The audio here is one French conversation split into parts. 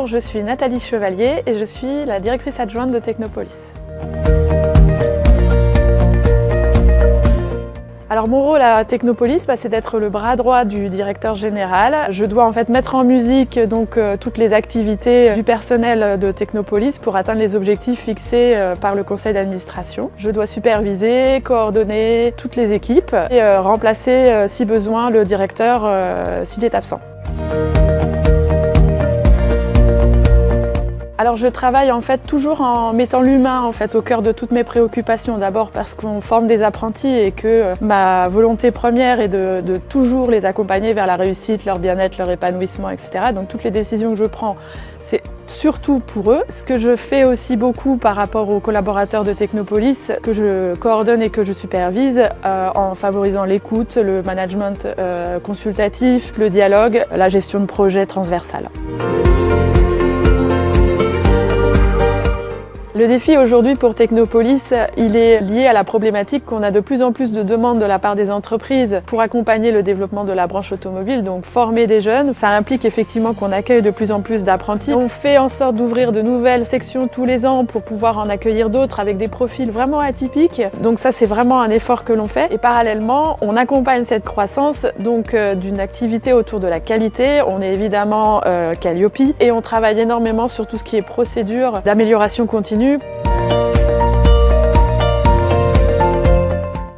Bonjour, je suis Nathalie Chevalier et je suis la directrice adjointe de Technopolis. Alors mon rôle à Technopolis, c'est d'être le bras droit du directeur général. Je dois en fait mettre en musique toutes les activités du personnel de Technopolis pour atteindre les objectifs fixés par le conseil d'administration. Je dois superviser, coordonner toutes les équipes et remplacer si besoin le directeur s'il est absent. Alors je travaille en fait toujours en mettant l'humain au cœur de toutes mes préoccupations. D'abord parce qu'on forme des apprentis et que ma volonté première est de toujours les accompagner vers la réussite, leur bien-être, leur épanouissement, etc. Donc toutes les décisions que je prends, c'est surtout pour eux. Ce que je fais aussi beaucoup par rapport aux collaborateurs de Technopolis, que je coordonne et que je supervise en favorisant l'écoute, le management consultatif, le dialogue, la gestion de projets transversales. Le défi aujourd'hui pour Technopolis, il est lié à la problématique qu'on a de plus en plus de demandes de la part des entreprises pour accompagner le développement de la branche automobile, donc former des jeunes. Ça implique effectivement qu'on accueille de plus en plus d'apprentis. On fait en sorte d'ouvrir de nouvelles sections tous les ans pour pouvoir en accueillir d'autres avec des profils vraiment atypiques. Donc ça, c'est vraiment un effort que l'on fait. Et parallèlement, on accompagne cette croissance d'une activité autour de la qualité. On est évidemment Calliope et on travaille énormément sur tout ce qui est procédure d'amélioration continue.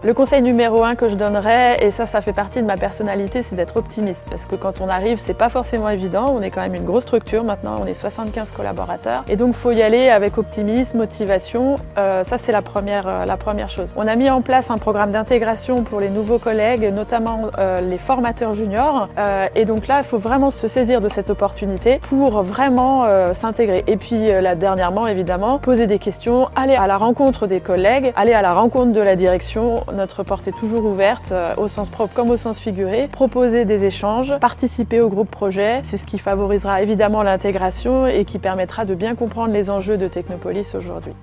Le conseil numéro 1 que je donnerais, et ça fait partie de ma personnalité, c'est d'être optimiste. Parce que quand on arrive, c'est pas forcément évident. On est quand même une grosse structure maintenant, on est 75 collaborateurs. Et donc, il faut y aller avec optimisme, motivation. Ça, c'est la première chose. On a mis en place un programme d'intégration pour les nouveaux collègues, notamment les formateurs juniors. Et donc là, il faut vraiment se saisir de cette opportunité pour vraiment s'intégrer. Et puis, dernièrement, évidemment, poser des questions, aller à la rencontre des collègues, aller à la rencontre de la direction. Notre porte est toujours ouverte, au sens propre comme au sens figuré. Proposer des échanges, participer au groupe projet, c'est ce qui favorisera évidemment l'intégration et qui permettra de bien comprendre les enjeux de Technopolis aujourd'hui.